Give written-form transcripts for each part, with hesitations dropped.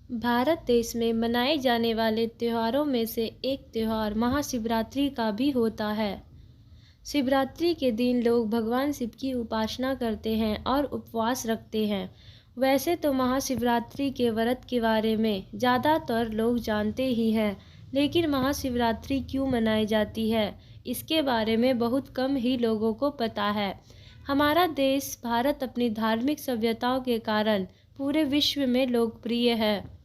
भारत देश में मनाए जाने वाले त्योहारों में से एक त्यौहार महाशिवरात्रि का भी होता है। शिवरात्रि के दिन लोग भगवान शिव की उपासना करते हैं और उपवास रखते हैं। वैसे तो महाशिवरात्रि के व्रत के बारे में ज़्यादातर लोग जानते ही हैं, लेकिन महाशिवरात्रि क्यों मनाई जाती है, इसके बारे में बहुत कम ही लोगों को पता है। हमारा देश भारत अपनी धार्मिक सभ्यताओं के कारण पूरे विश्व में लोकप्रिय है।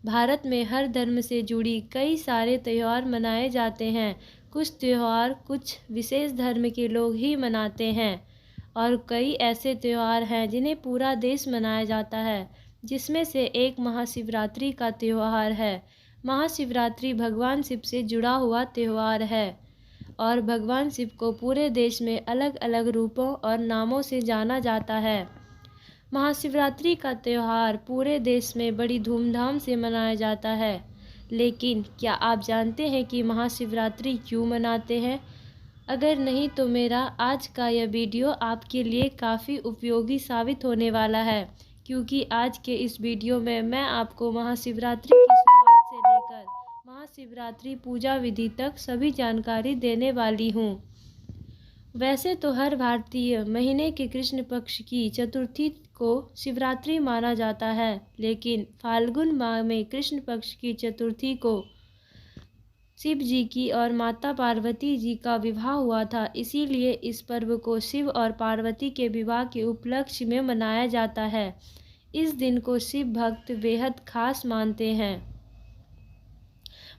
भारत में हर धर्म से जुड़ी कई सारे त्यौहार मनाए जाते हैं। कुछ त्यौहार कुछ विशेष धर्म के लोग ही मनाते हैं और कई ऐसे त्यौहार हैं जिन्हें पूरा देश मनाया जाता है, जिसमें से एक महाशिवरात्रि का त्यौहार है। महाशिवरात्रि भगवान शिव से जुड़ा हुआ त्यौहार है और भगवान शिव को पूरे देश में अलग अलग रूपों और नामों से जाना जाता है। महाशिवरात्रि का त्यौहार पूरे देश में बड़ी धूमधाम से मनाया जाता है। लेकिन क्या आप जानते हैं कि महाशिवरात्रि क्यों मनाते हैं? अगर नहीं तो मेरा आज का यह वीडियो आपके लिए काफ़ी उपयोगी साबित होने वाला है, क्योंकि आज के इस वीडियो में मैं आपको महाशिवरात्रि की शुरुआत से लेकर महाशिवरात्रि पूजा विधि तक सभी जानकारी देने वाली हूँ। वैसे तो हर भारतीय महीने के कृष्ण पक्ष की चतुर्थी को शिवरात्रि माना जाता है, लेकिन फाल्गुन माह में कृष्ण पक्ष की चतुर्थी को शिव जी की और माता पार्वती जी का विवाह हुआ था, इसीलिए इस पर्व को शिव और पार्वती के विवाह के उपलक्ष्य में मनाया जाता है। इस दिन को शिव भक्त बेहद खास मानते हैं।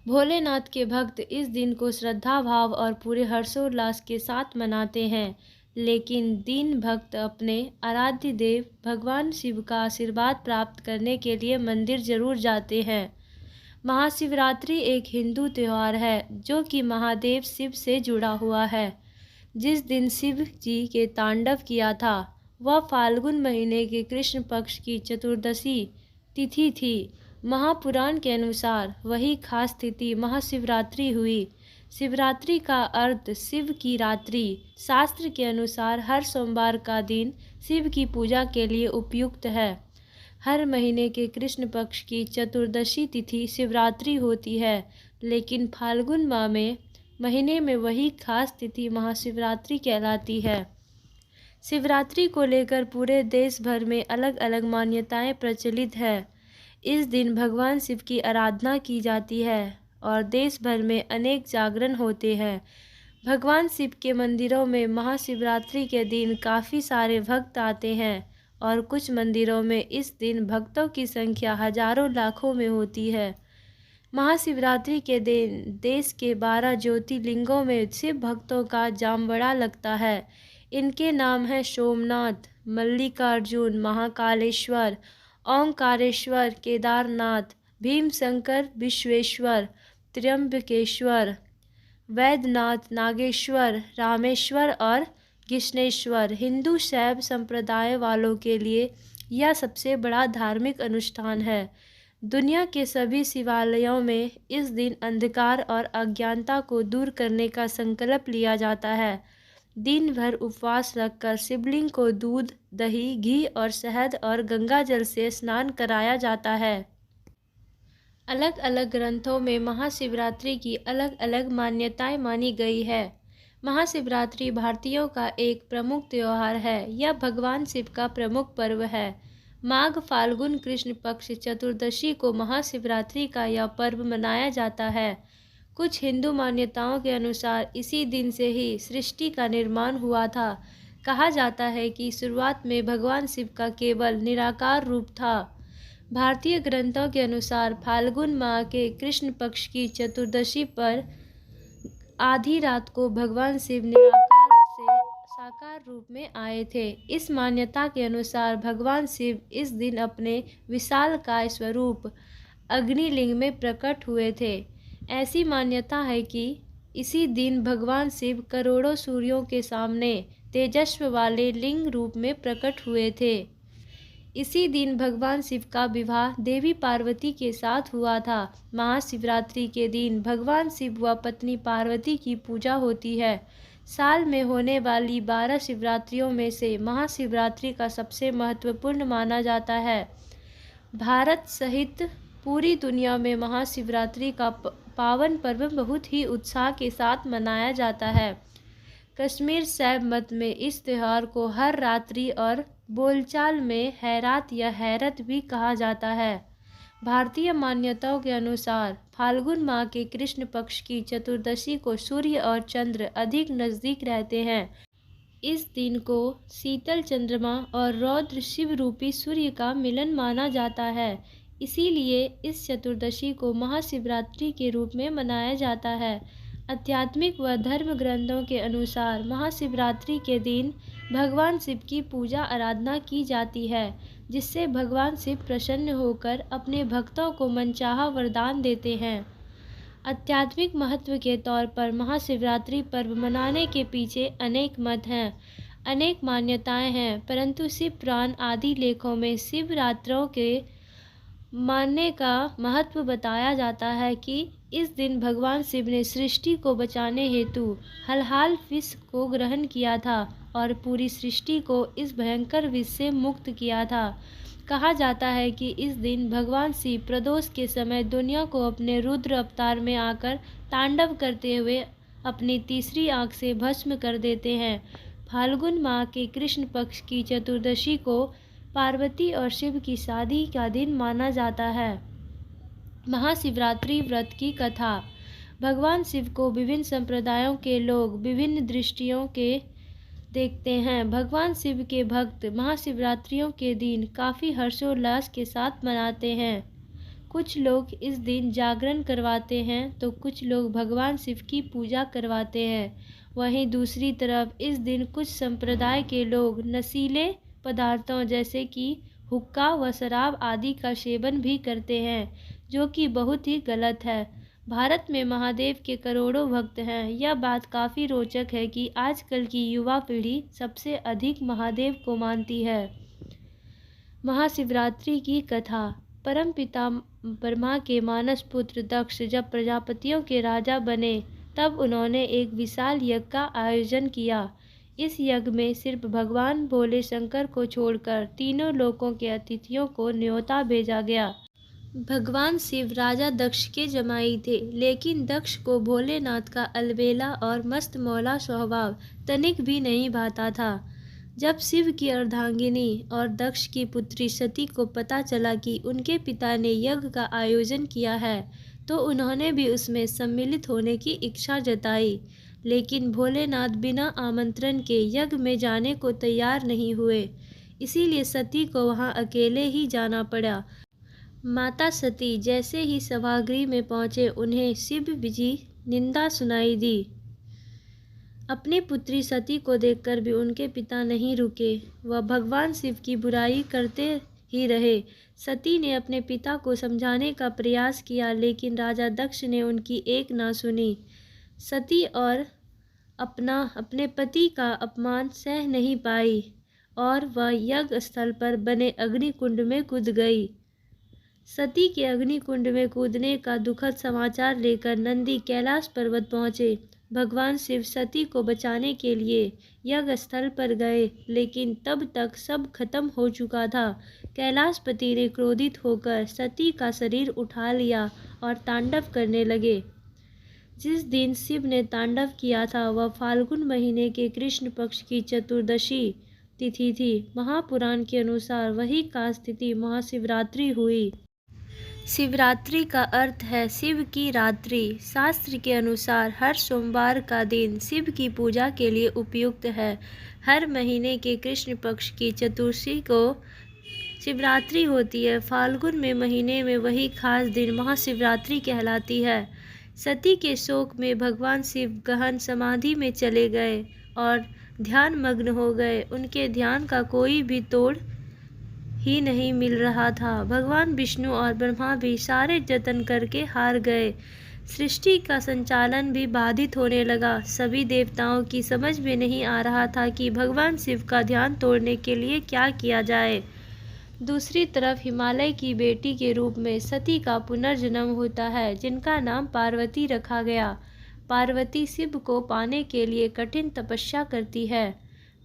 भोलेनाथ के भक्त इस दिन को श्रद्धा भाव और पूरे हर्षोल्लास के साथ मनाते हैं, लेकिन दीन भक्त अपने आराध्य देव भगवान शिव का आशीर्वाद प्राप्त करने के लिए मंदिर जरूर जाते हैं। महाशिवरात्रि एक हिंदू त्यौहार है जो कि महादेव शिव से जुड़ा हुआ है। जिस दिन शिव जी के तांडव किया था वह फाल्गुन महीने के कृष्ण पक्ष की चतुर्दशी तिथि थी। महापुराण के अनुसार वही खास तिथि महाशिवरात्रि हुई। शिवरात्रि का अर्थ शिव की रात्रि। शास्त्र के अनुसार हर सोमवार का दिन शिव की पूजा के लिए उपयुक्त है। हर महीने के कृष्ण पक्ष की चतुर्दशी तिथि शिवरात्रि होती है, लेकिन फाल्गुन माह में महीने में वही खास तिथि महाशिवरात्रि कहलाती है। शिवरात्रि को लेकर पूरे देश भर में अलग अलग मान्यताएं प्रचलित है। इस दिन भगवान शिव की आराधना की जाती है और देश भर में अनेक जागरण होते हैं। भगवान शिव के मंदिरों में महाशिवरात्रि के दिन काफ़ी सारे भक्त आते हैं और कुछ मंदिरों में इस दिन भक्तों की संख्या हजारों लाखों में होती है। महाशिवरात्रि के दिन देश के 12 ज्योतिर्लिंगों में शिव भक्तों का जाम बड़ा लगता है। इनके नाम हैं सोमनाथ, मल्लिकार्जुन, महाकालेश्वर, ओंकारेश्वर, केदारनाथ, भीमशंकर, विश्वेश्वर, त्र्यंबकेश्वर, वैद्यनाथ, नागेश्वर, रामेश्वर और कृष्णेश्वर। हिंदू शैव संप्रदाय वालों के लिए यह सबसे बड़ा धार्मिक अनुष्ठान है। दुनिया के सभी शिवालयों में इस दिन अंधकार और अज्ञानता को दूर करने का संकल्प लिया जाता है। दिन भर उपवास रखकर शिवलिंग को दूध, दही, घी और शहद और गंगा जल से स्नान कराया जाता है। अलग अलग ग्रंथों में महाशिवरात्रि की अलग अलग मान्यताएं मानी गई है। महाशिवरात्रि भारतीयों का एक प्रमुख त्यौहार है। यह भगवान शिव का प्रमुख पर्व है। माघ फाल्गुन कृष्ण पक्ष चतुर्दशी को महाशिवरात्रि का यह पर्व मनाया जाता है। कुछ हिंदू मान्यताओं के अनुसार इसी दिन से ही सृष्टि का निर्माण हुआ था। कहा जाता है कि शुरुआत में भगवान शिव का केवल निराकार रूप था। भारतीय ग्रंथों के अनुसार फाल्गुन माह के कृष्ण पक्ष की चतुर्दशी पर आधी रात को भगवान शिव निराकार से साकार रूप में आए थे। इस मान्यता के अनुसार भगवान शिव इस दिन अपने विशालकाय स्वरूप अग्निलिंग में प्रकट हुए थे। ऐसी मान्यता है कि इसी दिन भगवान शिव करोड़ों सूर्यों के सामने तेजस्व वाले लिंग रूप में प्रकट हुए थे। इसी दिन भगवान शिव का विवाह देवी पार्वती के साथ हुआ था। महाशिवरात्रि के दिन भगवान शिव व पत्नी पार्वती की पूजा होती है। साल में होने वाली 12 शिवरात्रियों में से महाशिवरात्रि का सबसे महत्वपूर्ण माना जाता है। भारत सहित पूरी दुनिया में महाशिवरात्रि का पावन पर्व बहुत ही उत्साह के साथ मनाया जाता है। कश्मीर शैव मत में इस त्यौहार को हर रात्रि और बोलचाल में हैरात या हैरत भी कहा जाता है। भारतीय मान्यताओं के अनुसार फाल्गुन माह के कृष्ण पक्ष की चतुर्दशी को सूर्य और चंद्र अधिक नज़दीक रहते हैं। इस दिन को शीतल चंद्रमा और रौद्र शिव रूपी सूर्य का मिलन माना जाता है। इसीलिए इस चतुर्दशी को महाशिवरात्रि के रूप में मनाया जाता है। आध्यात्मिक व धर्म ग्रंथों के अनुसार महाशिवरात्रि के दिन भगवान शिव की पूजा आराधना की जाती है, जिससे भगवान शिव प्रसन्न होकर अपने भक्तों को मनचाहा वरदान देते हैं। आध्यात्मिक महत्व के तौर पर महाशिवरात्रि पर्व मनाने के पीछे अनेक मत हैं, अनेक मान्यताएं हैं, परंतु शिव पुराण आदि लेखों में शिवरात्रों के मानने का महत्व बताया जाता है कि इस दिन भगवान शिव ने सृष्टि को बचाने हेतु हलाहल विष को ग्रहण किया था और पूरी सृष्टि को इस भयंकर विष से मुक्त किया था। कहा जाता है कि इस दिन भगवान शिव प्रदोष के समय दुनिया को अपने रुद्र अवतार में आकर तांडव करते हुए अपनी तीसरी आंख से भस्म कर देते हैं। फाल्गुन माह के कृष्ण पक्ष की चतुर्दशी को पार्वती और शिव की शादी का दिन माना जाता है। महाशिवरात्रि व्रत की कथा। भगवान शिव को विभिन्न संप्रदायों के लोग विभिन्न दृष्टियों के देखते हैं। भगवान शिव के भक्त महाशिवरात्रियों के दिन काफ़ी हर्षोल्लास के साथ मनाते हैं। कुछ लोग इस दिन जागरण करवाते हैं तो कुछ लोग भगवान शिव की पूजा करवाते हैं। वहीं दूसरी तरफ इस दिन कुछ संप्रदाय के लोग नशीले पदार्थों जैसे कि हुक्का व शराब आदि का सेवन भी करते हैं, जो कि बहुत ही गलत है। भारत में महादेव के करोड़ों भक्त हैं। यह बात काफ़ी रोचक है कि आजकल की युवा पीढ़ी सबसे अधिक महादेव को मानती है। महाशिवरात्रि की कथा। परमपिता ब्रह्मा के मानस पुत्र दक्ष जब प्रजापतियों के राजा बने तब उन्होंने एक विशाल यज्ञ का आयोजन किया। इस यज्ञ में सिर्फ भगवान भोले शंकर को छोड़कर तीनों लोकों के अतिथियों को न्योता भेजा गया। भगवान शिव राजा दक्ष के जमाई थे, लेकिन दक्ष को भोलेनाथ का अलबेला और मस्त मौला स्वभाव तनिक भी नहीं भाता था। जब शिव की अर्धांगिनी और दक्ष की पुत्री सती को पता चला कि उनके पिता ने यज्ञ का आयोजन किया है, तो उन्होंने भी उसमें सम्मिलित होने की इच्छा जताई। लेकिन भोलेनाथ बिना आमंत्रण के यज्ञ में जाने को तैयार नहीं हुए, इसीलिए सती को वहां अकेले ही जाना पड़ा। माता सती जैसे ही सभागृह में पहुंचे, उन्हें शिव जी निंदा सुनाई दी। अपनी पुत्री सती को देखकर भी उनके पिता नहीं रुके, वह भगवान शिव की बुराई करते ही रहे। सती ने अपने पिता को समझाने का प्रयास किया, लेकिन राजा दक्ष ने उनकी एक ना सुनी। सती और अपने पति का अपमान सह नहीं पाई और वह यज्ञ स्थल पर बने अग्निकुंड में कूद गई। सती के अग्निकुंड में कूदने का दुखद समाचार लेकर नंदी कैलाश पर्वत पहुँचे। भगवान शिव सती को बचाने के लिए यज्ञ स्थल पर गए, लेकिन तब तक सब खत्म हो चुका था। कैलाशपति ने क्रोधित होकर सती का शरीर उठा लिया और तांडव करने लगे। जिस दिन शिव ने तांडव किया था वह फाल्गुन महीने के कृष्ण पक्ष की चतुर्दशी तिथि थी। महापुराण के अनुसार वही काल तिथि महाशिवरात्रि हुई। शिवरात्रि का अर्थ है शिव की रात्रि। शास्त्र के अनुसार हर सोमवार का दिन शिव की पूजा के लिए उपयुक्त है। हर महीने के कृष्ण पक्ष की चतुर्दशी को शिवरात्रि होती है। फाल्गुन में महीने में वही खास दिन महाशिवरात्रि कहलाती है। सती के शोक में भगवान शिव गहन समाधि में चले गए और ध्यान मग्न हो गए। उनके ध्यान का कोई भी तोड़ ही नहीं मिल रहा था। भगवान विष्णु और ब्रह्मा भी सारे जतन करके हार गए। सृष्टि का संचालन भी बाधित होने लगा। सभी देवताओं की समझ में नहीं आ रहा था कि भगवान शिव का ध्यान तोड़ने के लिए क्या किया जाए। दूसरी तरफ हिमालय की बेटी के रूप में सती का पुनर्जन्म होता है, जिनका नाम पार्वती रखा गया। पार्वती शिव को पाने के लिए कठिन तपस्या करती है।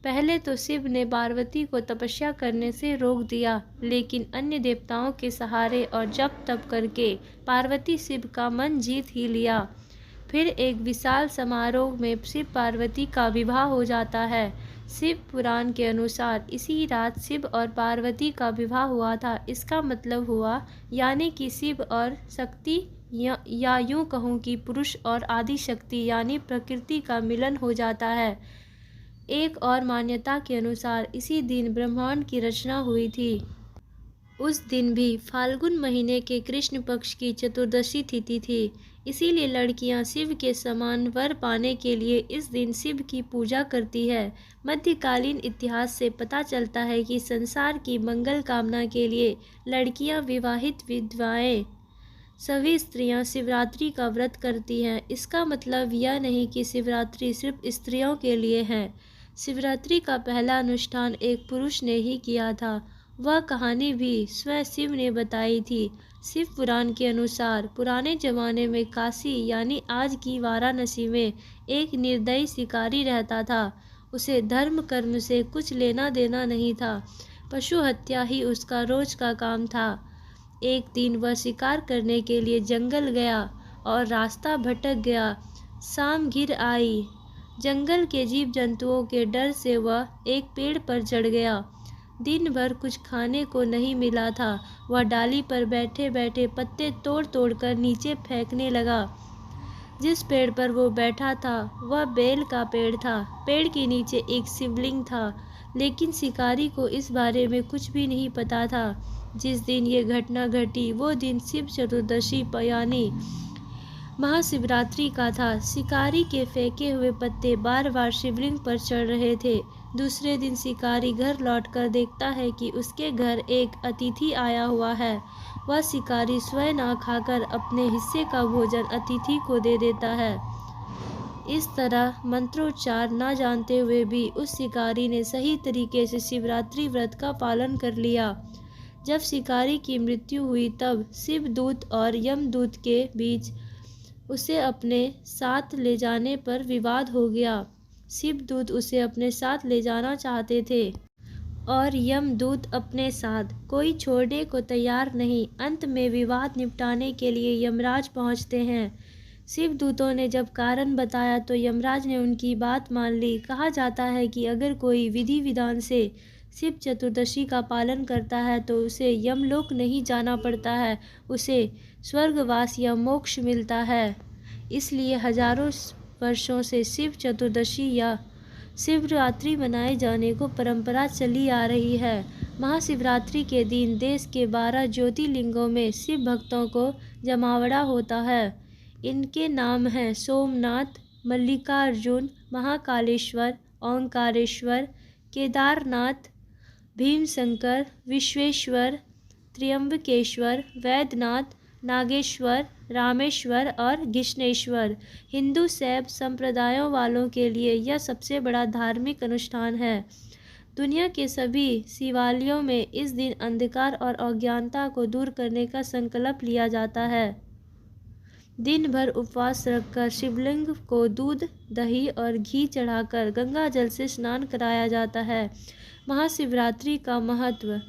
पहले तो शिव ने पार्वती को तपस्या करने से रोक दिया, लेकिन अन्य देवताओं के सहारे और जप तप करके पार्वती शिव का मन जीत ही लिया। फिर एक विशाल समारोह में शिव पार्वती का विवाह हो जाता है। शिव पुराण के अनुसार इसी रात शिव और पार्वती का विवाह हुआ था। इसका मतलब हुआ यानी कि शिव और शक्ति या यूं कहूँ कि पुरुष और आदि शक्ति यानी प्रकृति का मिलन हो जाता है। एक और मान्यता के अनुसार इसी दिन ब्रह्मांड की रचना हुई थी। उस दिन भी फाल्गुन महीने के कृष्ण पक्ष की चतुर्दशी तिथि थी। इसीलिए लड़कियां शिव के समान वर पाने के लिए इस दिन शिव की पूजा करती है। मध्यकालीन इतिहास से पता चलता है कि संसार की मंगल कामना के लिए लड़कियां विवाहित विधवाएं सभी स्त्रियां शिवरात्रि का व्रत करती हैं। इसका मतलब यह नहीं कि शिवरात्रि सिर्फ स्त्रियों के लिए है। शिवरात्रि का पहला अनुष्ठान एक पुरुष ने ही किया था। वह कहानी भी स्वयं शिव ने बताई थी। शिव पुराण के अनुसार पुराने जमाने में काशी यानी आज की वाराणसी में एक निर्दयी शिकारी रहता था। उसे धर्म कर्म से कुछ लेना देना नहीं था। पशु हत्या ही उसका रोज का काम था। एक दिन वह शिकार करने के लिए जंगल गया और रास्ता भटक गया। शाम घिर आई। जंगल के जीव जंतुओं के डर से वह एक पेड़ पर चढ़ गया। दिन भर कुछ खाने को नहीं मिला था। वह डाली पर बैठे बैठे पत्ते तोड़ तोड़ कर नीचे फेंकने लगा। जिस पेड़ पर वो बैठा था वह बेल का पेड़ था। पेड़ के नीचे एक शिवलिंग था, लेकिन शिकारी को इस बारे में कुछ भी नहीं पता था। जिस दिन ये घटना घटी वो दिन शिव चतुर्दशी यानी महाशिवरात्रि का था। शिकारी के फेंके हुए पत्ते बार बार शिवलिंग पर चढ़ रहे थे। दूसरे दिन शिकारी घर लौटकर देखता है कि उसके घर एक अतिथि आया हुआ है। वह शिकारी स्वयं ना खाकर अपने हिस्से का भोजन अतिथि को दे देता है। इस तरह मंत्रोच्चार न जानते हुए भी उस शिकारी ने सही तरीके से शिवरात्रि व्रत का पालन कर लिया। जब शिकारी की मृत्यु हुई तब शिवदूत और यमदूत के बीच उसे अपने साथ ले जाने पर विवाद हो गया। शिवदूत उसे अपने साथ ले जाना चाहते थे और यमदूत अपने साथ। कोई छोड़ने को तैयार नहीं। अंत में विवाद निपटाने के लिए यमराज पहुंचते हैं। शिवदूतों ने जब कारण बताया तो यमराज ने उनकी बात मान ली। कहा जाता है कि अगर कोई विधि विधान से शिव चतुर्दशी का पालन करता है तो उसे यमलोक नहीं जाना पड़ता है, उसे स्वर्गवास या मोक्ष मिलता है। इसलिए हजारों वर्षों से शिव चतुर्दशी या शिवरात्रि मनाए जाने को परंपरा चली आ रही है। महाशिवरात्रि के दिन देश के 12 ज्योतिर्लिंगों में शिव भक्तों को जमावड़ा होता है। इनके नाम हैं सोमनाथ, मल्लिकार्जुन, महाकालेश्वर, ओंकारेश्वर, केदारनाथ, भीमशंकर, विश्वेश्वर, त्र्यंबकेश्वर, वैद्यनाथ, नागेश्वर, रामेश्वर और घृष्णेश्वर। हिंदू शैव संप्रदायों वालों के लिए यह सबसे बड़ा धार्मिक अनुष्ठान है। दुनिया के सभी शिवालयों में इस दिन अंधकार और अज्ञानता को दूर करने का संकल्प लिया जाता है। दिन भर उपवास रखकर शिवलिंग को दूध, दही और घी चढ़ाकर गंगा जल से स्नान कराया जाता है। महाशिवरात्रि का महत्व।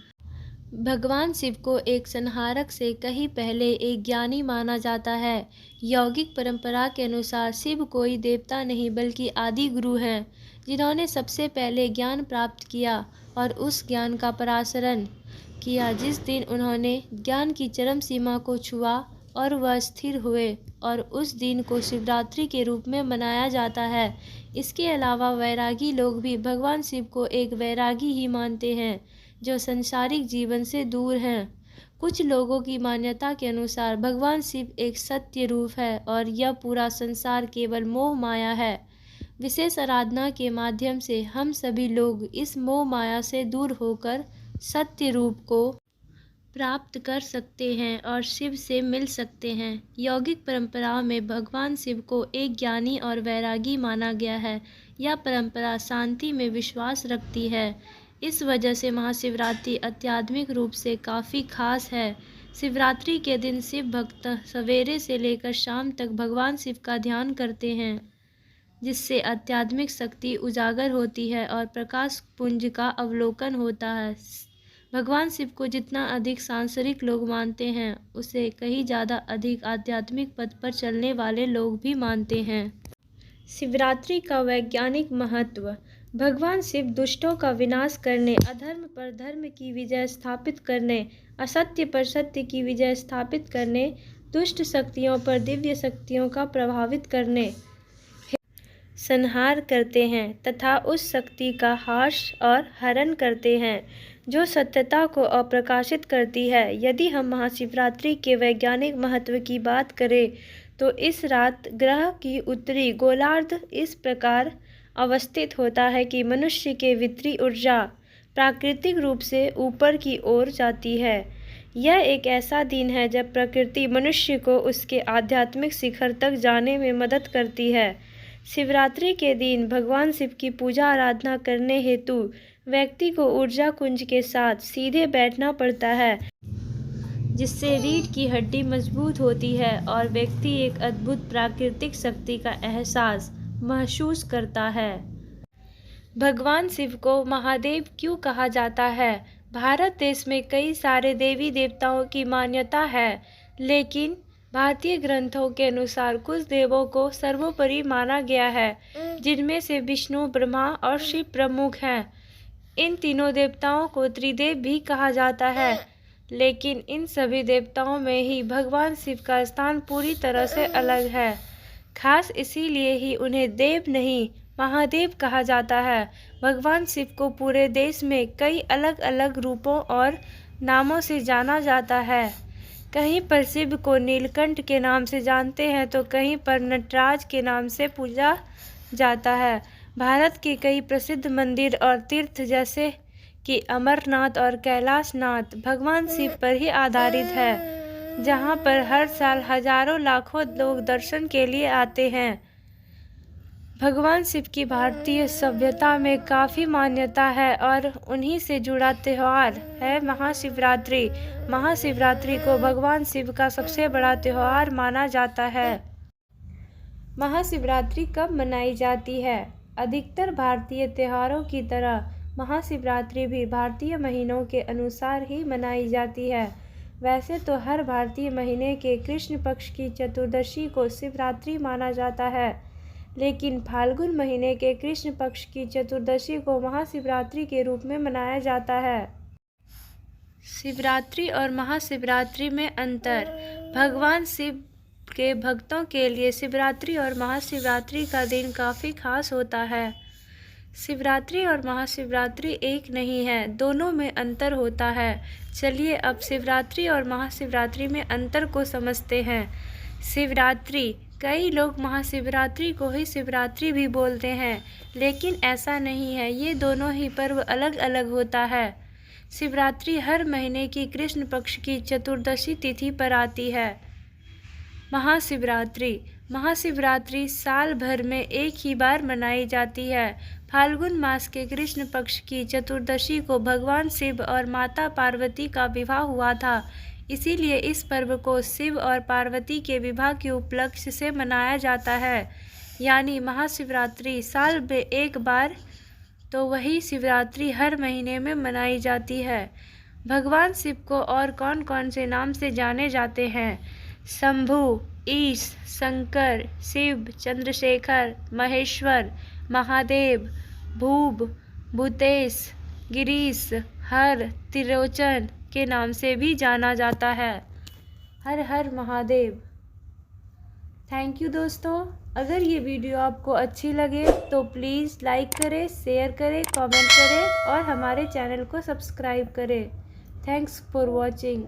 भगवान शिव को एक संहारक से कहीं पहले एक ज्ञानी माना जाता है। यौगिक परंपरा के अनुसार शिव कोई देवता नहीं बल्कि आदि गुरु हैं, जिन्होंने सबसे पहले ज्ञान प्राप्त किया और उस ज्ञान का प्रसारण किया। जिस दिन उन्होंने ज्ञान की चरम सीमा को छुआ और वह स्थिर हुए, और उस दिन को शिवरात्रि के रूप में मनाया जाता है। इसके अलावा वैरागी लोग भी भगवान शिव को एक वैरागी ही मानते हैं, जो संसारिक जीवन से दूर हैं। कुछ लोगों की मान्यता के अनुसार भगवान शिव एक सत्य रूप है और यह पूरा संसार केवल मोह माया है। विशेष आराधना के माध्यम से हम सभी लोग इस मोह माया से दूर होकर सत्य रूप को प्राप्त कर सकते हैं और शिव से मिल सकते हैं। यौगिक परंपरा में भगवान शिव को एक ज्ञानी और वैरागी माना गया है। यह परंपरा शांति में विश्वास रखती है। इस वजह से महाशिवरात्रि आध्यात्मिक रूप से काफ़ी खास है। शिवरात्रि के दिन शिव भक्त सवेरे से लेकर शाम तक भगवान शिव का ध्यान करते हैं। जिससे आध्यात्मिक शक्ति उजागर होती है और प्रकाश पुंज का अवलोकन होता है। भगवान शिव को जितना अधिक सांसारिक लोग मानते हैं, उसे कहीं ज़्यादा अधिक आध्यात्मिक पथ पर चलने वाले लोग भी मानते हैं। शिवरात्रि का वैज्ञानिक महत्व। भगवान शिव दुष्टों का विनाश करने, अधर्म पर धर्म की विजय स्थापित करने, असत्य पर सत्य की विजय स्थापित करने, दुष्ट शक्तियों पर दिव्य शक्तियों का प्रभावित करने, संहार करते हैं तथा उस शक्ति का ह्रास और हरण करते हैं जो सत्यता को अप्रकाशित करती है। यदि हम महाशिवरात्रि के वैज्ञानिक महत्व की बात करें तो इस रात ग्रह की उत्तरी गोलार्ध इस प्रकार अवस्थित होता है कि मनुष्य के वित्री ऊर्जा प्राकृतिक रूप से ऊपर की ओर जाती है। यह एक ऐसा दिन है जब प्रकृति मनुष्य को उसके आध्यात्मिक शिखर तक जाने में मदद करती है। शिवरात्रि के दिन भगवान शिव की पूजा आराधना करने हेतु व्यक्ति को ऊर्जा कुंज के साथ सीधे बैठना पड़ता है, जिससे रीढ़ की हड्डी मजबूत होती है और व्यक्ति एक अद्भुत प्राकृतिक शक्ति का एहसास महसूस करता है। भगवान शिव को महादेव क्यों कहा जाता है? भारत देश में कई सारे देवी देवताओं की मान्यता है, लेकिन भारतीय ग्रंथों के अनुसार कुछ देवों को सर्वोपरि माना गया है, जिनमें से विष्णु, ब्रह्मा और शिव प्रमुख हैं। इन तीनों देवताओं को त्रिदेव भी कहा जाता है, लेकिन इन सभी देवताओं में ही भगवान शिव का स्थान पूरी तरह से अलग है। खास इसीलिए ही उन्हें देव नहीं, महादेव कहा जाता है। भगवान शिव को पूरे देश में कई अलग अलग रूपों और नामों से जाना जाता है। कहीं पर शिव को नीलकंठ के नाम से जानते हैं तो कहीं पर नटराज के नाम से पूजा जाता है। भारत के कई प्रसिद्ध मंदिर और तीर्थ जैसे कि अमरनाथ और कैलाशनाथ भगवान शिव पर ही आधारित है, जहां पर हर साल हजारों लाखों लोग दर्शन के लिए आते हैं। भगवान शिव की भारतीय सभ्यता में काफ़ी मान्यता है और उन्हीं से जुड़ा त्यौहार है महाशिवरात्रि। महाशिवरात्रि को भगवान शिव का सबसे बड़ा त्यौहार माना जाता है। महाशिवरात्रि कब मनाई जाती है? अधिकतर भारतीय त्योहारों की तरह महाशिवरात्रि भी भारतीय महीनों के अनुसार ही मनाई जाती है। वैसे तो हर भारतीय महीने के कृष्ण पक्ष की चतुर्दशी को शिवरात्रि माना जाता है, लेकिन फाल्गुन महीने के कृष्ण पक्ष की चतुर्दशी को महाशिवरात्रि के रूप में मनाया जाता है। शिवरात्रि और महाशिवरात्रि में अंतर। भगवान शिव के भक्तों के लिए शिवरात्रि और महाशिवरात्रि का दिन काफ़ी खास होता है। शिवरात्रि और महाशिवरात्रि एक नहीं है, दोनों में अंतर होता है। चलिए अब शिवरात्रि और महाशिवरात्रि में अंतर को समझते हैं। शिवरात्रि, कई लोग महाशिवरात्रि को ही शिवरात्रि भी बोलते हैं, लेकिन ऐसा नहीं है। ये दोनों ही पर्व अलग अलग होता है। शिवरात्रि हर महीने की कृष्ण पक्ष की चतुर्दशी तिथि पर आती है। महाशिवरात्रि साल भर में एक ही बार मनाई जाती है। फाल्गुन मास के कृष्ण पक्ष की चतुर्दशी को भगवान शिव और माता पार्वती का विवाह हुआ था, इसीलिए इस पर्व को शिव और पार्वती के विवाह के उपलक्ष्य से मनाया जाता है। यानी महाशिवरात्रि साल में एक बार, तो वही शिवरात्रि हर महीने में मनाई जाती है। भगवान शिव को और कौन कौन से नाम से जाने जाते हैं? शंभु, ईश, शंकर, शिव, चंद्रशेखर, महेश्वर, महादेव, भूप, भूतेश, गिरीश, हर, त्रिलोचन के नाम से भी जाना जाता है। हर हर महादेव। थैंक यू दोस्तों। अगर ये वीडियो आपको अच्छी लगे तो प्लीज़ लाइक करें, शेयर करें, कमेंट करें और हमारे चैनल को सब्सक्राइब करें। Thanks for watching.